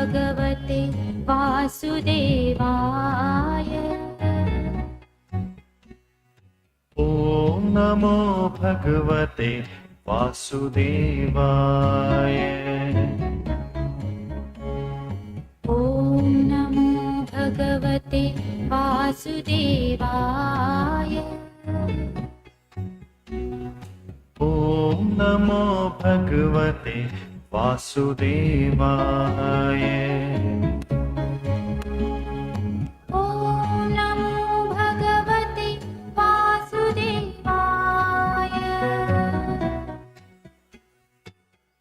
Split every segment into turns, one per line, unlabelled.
भगवते वासुदेवाय।
ॐ नमो भगवते वासुदेवाय।
ॐ नमो भगवते वासुदेवाय।
ॐ नमो भगवते वासुदेवाय।
ॐ नमो भगवते वासुदेवाय।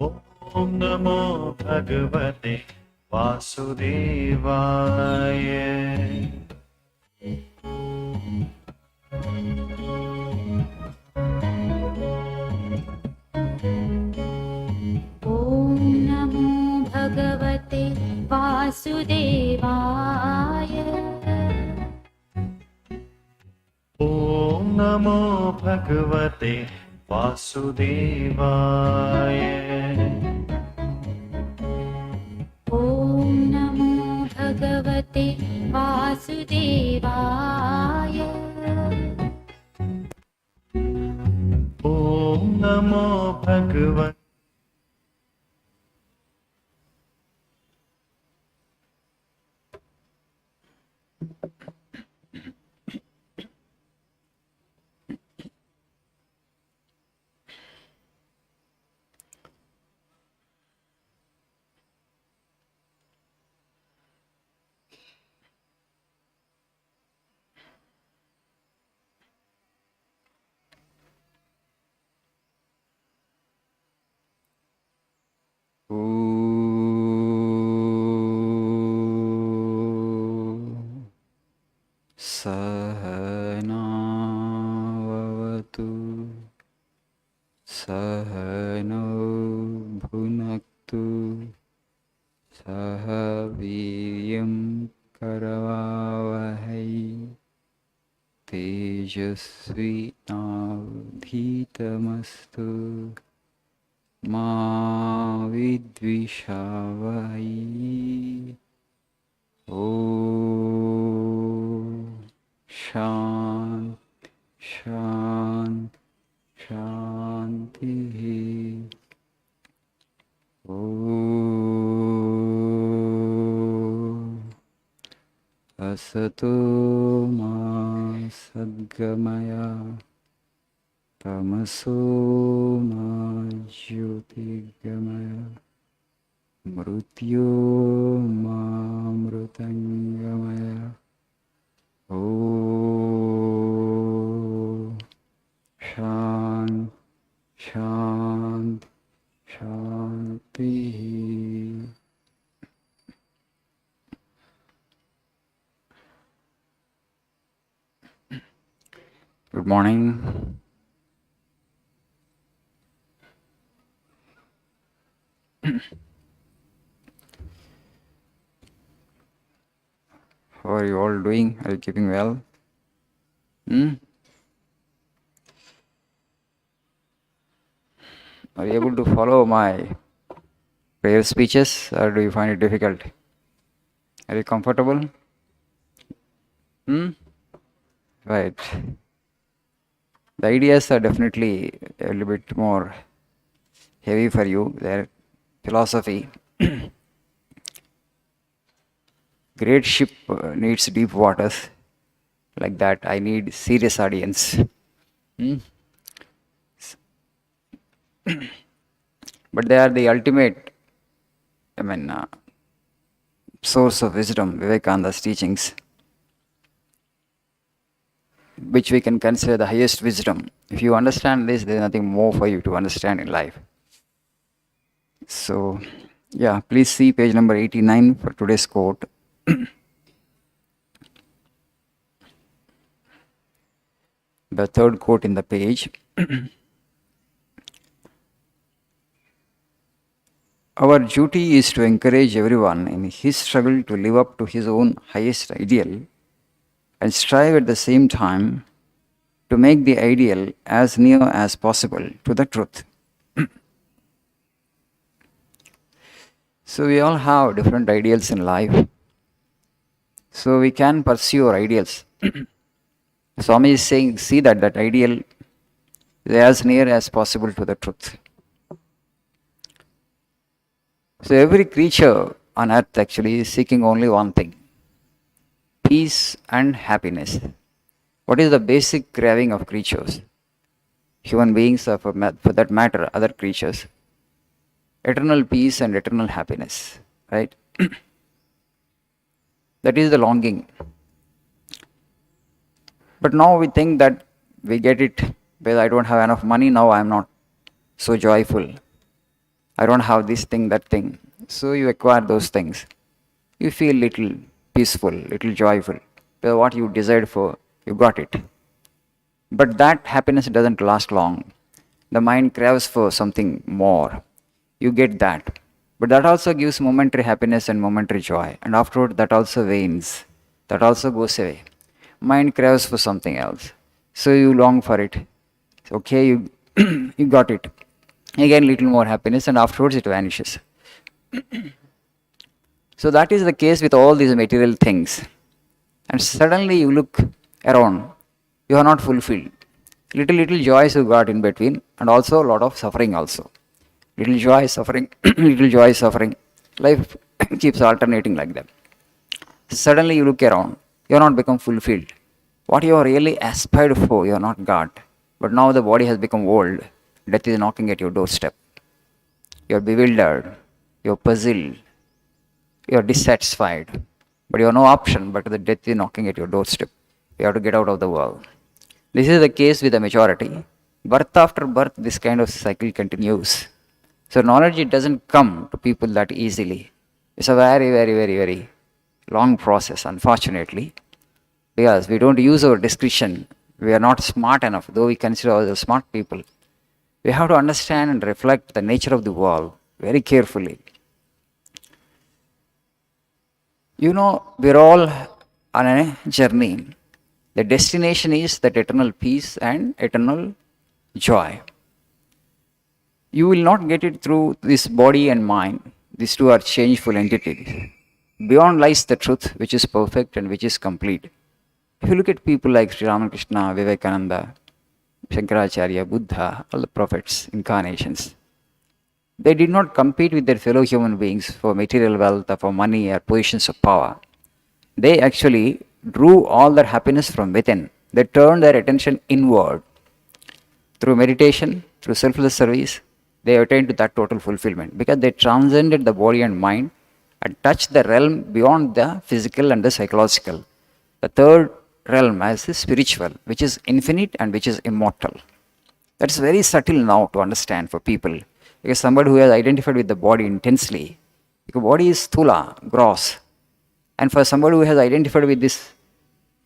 ॐ नमो भगवते वासुदेवाय।
ॐ नमो भगवते वासुदेवाय।
ॐ नमो भगवते वासुदेवाय।
ॐ नमो भगवते वासुदेवाय।
ॐ नमो भगवते सहनावतु सहनौ भुनक्तु सह वीर्यं करवावहै तेजस्विनावधीतमस्तु मा विद्विषावहै। ॐ शान्ति शान्ति शान्तिः। ॐ असतो मा सद्गमय तमसो मा ज्योतिर्गमय मृत्योर्मामृतङ्गमय। ॐ शान्ति शान्ति शान्तिः। Good morning. How are you all doing? Are you keeping well? Are you able to follow my prayer speeches, or do you find it difficult? Are you comfortable? Right. The ideas are definitely a little bit more heavy for you. Their philosophy. Great ship needs deep waters. Like that, I need serious audience. But they are the ultimate, source of wisdom, Vivekananda's teachings, which we can consider the highest wisdom. If you understand this, there is nothing more for you to understand in life. So, yeah, please see page number 89 for today's quote. The third quote in the page. Our duty is to encourage everyone in his struggle to live up to his own highest ideal and strive at the same time to make the ideal as near as possible to the truth. So we all have different ideals in life. So we can pursue our ideals. Swami is saying, see that ideal is as near as possible to the truth. So every creature on earth actually is seeking only one thing: peace and happiness. What is the basic craving of creatures? Human beings, or for that matter, other creatures. Eternal peace and eternal happiness, right? That is the longing. But now we think that we get it because I don't have enough money, now I am not so joyful. I don't have this thing, that thing. So you acquire those things. You feel little peaceful, little joyful. Because what you desired for, you got it. But that happiness doesn't last long. The mind craves for something more. You get that. But that also gives momentary happiness and momentary joy. And afterward, that also wanes. That also goes away. Mind craves for something else. So you long for it. Okay, you, you got it. Again, little more happiness, and afterwards it vanishes. So that is the case with all these material things. And suddenly you look around, you are not fulfilled. Little joys you got in between, and also a lot of suffering also. Little joy, suffering, little joy, suffering. Life keeps alternating like that. Suddenly you look around, you are not become fulfilled. What you are really aspired for, you are not got. But now the body has become old. Death is knocking at your doorstep. You are bewildered, you are puzzled, you are dissatisfied. But you have no option but the death is knocking at your doorstep. You have to get out of the world. This is the case with the majority. Birth after birth, this kind of cycle continues. So knowledge, it doesn't come to people that easily. It's a very long process, unfortunately, because we don't use our discretion. We are not smart enough, though we consider ourselves smart people. We have to understand and reflect the nature of the world very carefully. You know, we're all on a journey. The destination is that eternal peace and eternal joy. You will not get it through this body and mind. These two are changeful entities. Beyond lies the truth, which is perfect and which is complete. If you look at people like Sri Ramakrishna, Vivekananda, Shankaracharya, Buddha, all the prophets, incarnations, they did not compete with their fellow human beings for material wealth or for money or positions of power. They actually drew all their happiness from within. They turned their attention inward. Through meditation, through selfless service, they attained to that total fulfillment because they transcended the body and mind and touched the realm beyond the physical and the psychological. The third realm as the spiritual, which is infinite and which is immortal. That's very subtle now to understand for people. Because somebody who has identified with the body intensely, because body is sthula, gross. And for somebody who has identified with this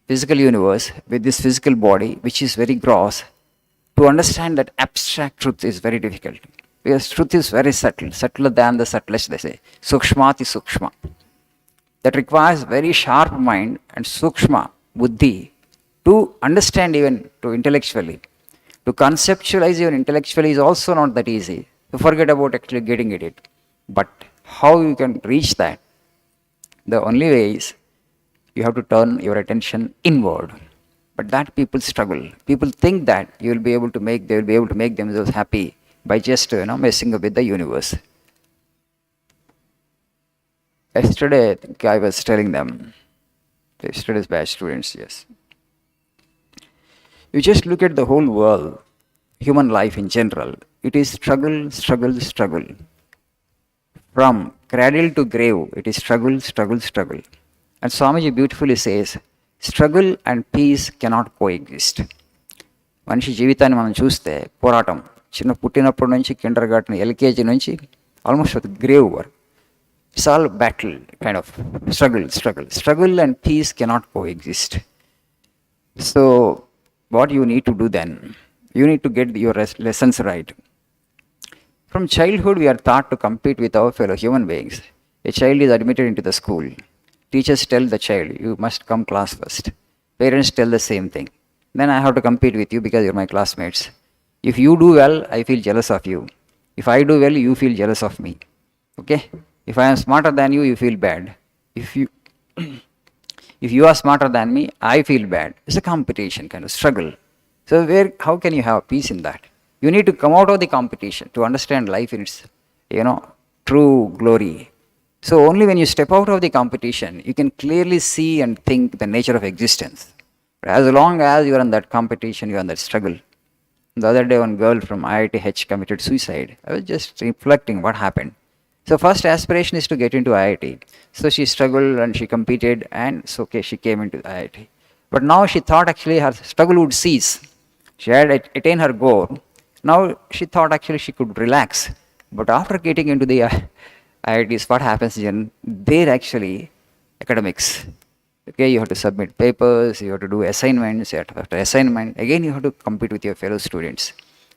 physical universe, with this physical body, which is very gross, to understand that abstract truth is very difficult. Because truth is very subtle, subtler than the subtlest, they say. Sukshmati sukshma. That requires very sharp mind and sukshma, buddhi, to understand even to intellectually. To conceptualize even intellectually is also not that easy. To forget about actually getting it. But how you can reach that? The only way is you have to turn your attention inward. But that people struggle. People think that they will be able to make themselves happy by just messing up with the universe. Yesterday, I think I was telling them, yesterday's batch students, yes. You just look at the whole world, human life in general. It is struggle. From cradle to grave, it is struggle. And Swamiji beautifully says, struggle and peace cannot coexist. మనిషి జీవితాన్ని మనం చూస్తే పోరాటం చిన్న పుట్టినప్పటి నుంచి Kinder గార్టెన్ LKG నుంచి almost grave work. It's all battle, kind of struggle. Struggle and peace cannot coexist. So, what you need to do then? You need to get your lessons right. From childhood, we are taught to compete with our fellow human beings. A child is admitted into the school. Teachers tell the child, you must come class first. Parents tell the same thing. Then I have to compete with you because you're my classmates. If you do well, I feel jealous of you. If I do well, you feel jealous of me. Okay? If I am smarter than you, you feel bad. If you if you are smarter than me, I feel bad. It's a competition kind of struggle. So how can you have peace in that? You need to come out of the competition to understand life in its, true glory. So only when you step out of the competition, you can clearly see and think the nature of existence. But as long as you are in that competition, you are in that struggle. The other day, one girl from IITH committed suicide. I was just reflecting what happened. So first aspiration is to get into IIT. So she struggled and she competed, and so okay, she came into IIT. But now she thought actually her struggle would cease. She had attained her goal. Now she thought actually she could relax. But after getting into the IITs, what happens, Jen? They're actually academics. Okay, you have to submit papers, you have to do assignments, after assignment, again you have to compete with your fellow students.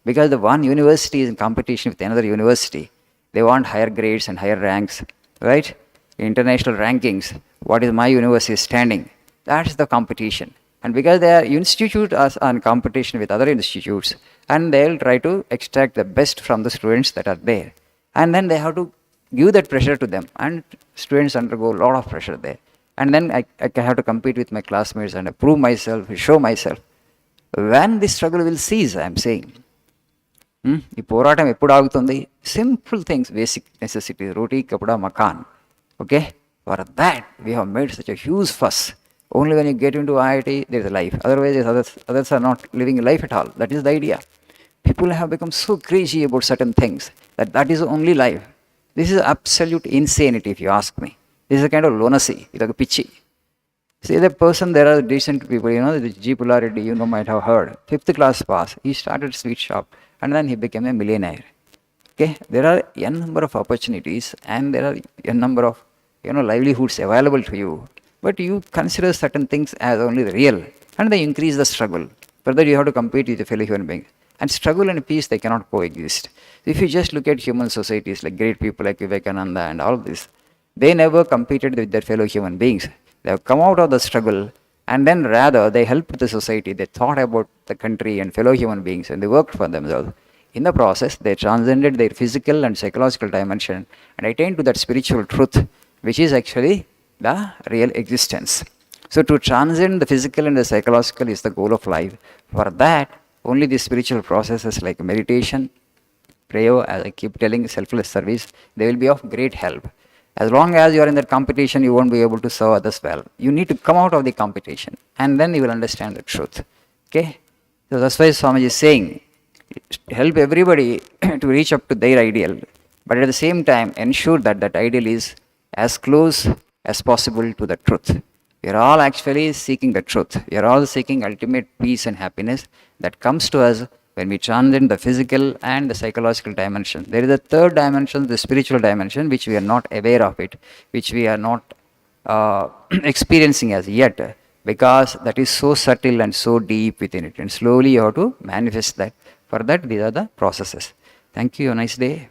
Because the one university is in competition with another university. They want higher grades and higher ranks, right? International rankings, what is my university standing? That's the competition. And because their institute are in competition with other institutes, and they'll try to extract the best from the students that are there. And then they have to give that pressure to them, and students undergo a lot of pressure there. And then I have to compete with my classmates and prove myself, show myself. When this struggle will cease, I am saying. ఈ పోరాటం ఎప్పుడు ఆగుతుంది? Simple things, basic necessities, roti kapda makaan. Okay, for that we have made such a huge fuss. Only when you get into IIT, there is a life. Otherwise, others are not living a life at all. That is the idea. People have become so crazy about certain things that is the only life. This is absolute insanity, if you ask me. This is a kind of lunacy. It's like a pitchy. See, the person, there are decent people, the G. Pullareddy, might have heard. 5th class pass. He started sweet shop and then he became a millionaire. Okay, there are n number of opportunities and there are n number of, livelihoods available to you. But you consider certain things as only the real, and they increase the struggle. Further, you have to compete with a fellow human being. And struggle and peace, they cannot coexist. If you just look at human societies like great people like Vivekananda and all this, they never competed with their fellow human beings. They have come out of the struggle, and then rather they helped the society. They thought about the country and fellow human beings, and they worked for themselves. In the process, they transcended their physical and psychological dimension and attained to that spiritual truth, which is actually the real existence. So to transcend the physical and the psychological is the goal of life. For that, only the spiritual processes like meditation, prayer, as I keep telling, selfless service, they will be of great help. As long as you are in that competition, you won't be able to serve others well. You need to come out of the competition, and then you will understand the truth. Okay? So that's why Swamiji is saying, help everybody to reach up to their ideal, but at the same time, ensure that that ideal is as close as possible to the truth. We are all actually seeking the truth. We are all seeking ultimate peace and happiness that comes to us when we transcend the physical and the psychological dimension. There is a third dimension, the spiritual dimension, which we are not aware of it, which we are not experiencing as yet, because that is so subtle and so deep within it. And slowly you have to manifest that. For that, these are the processes. Thank you. Have a nice day.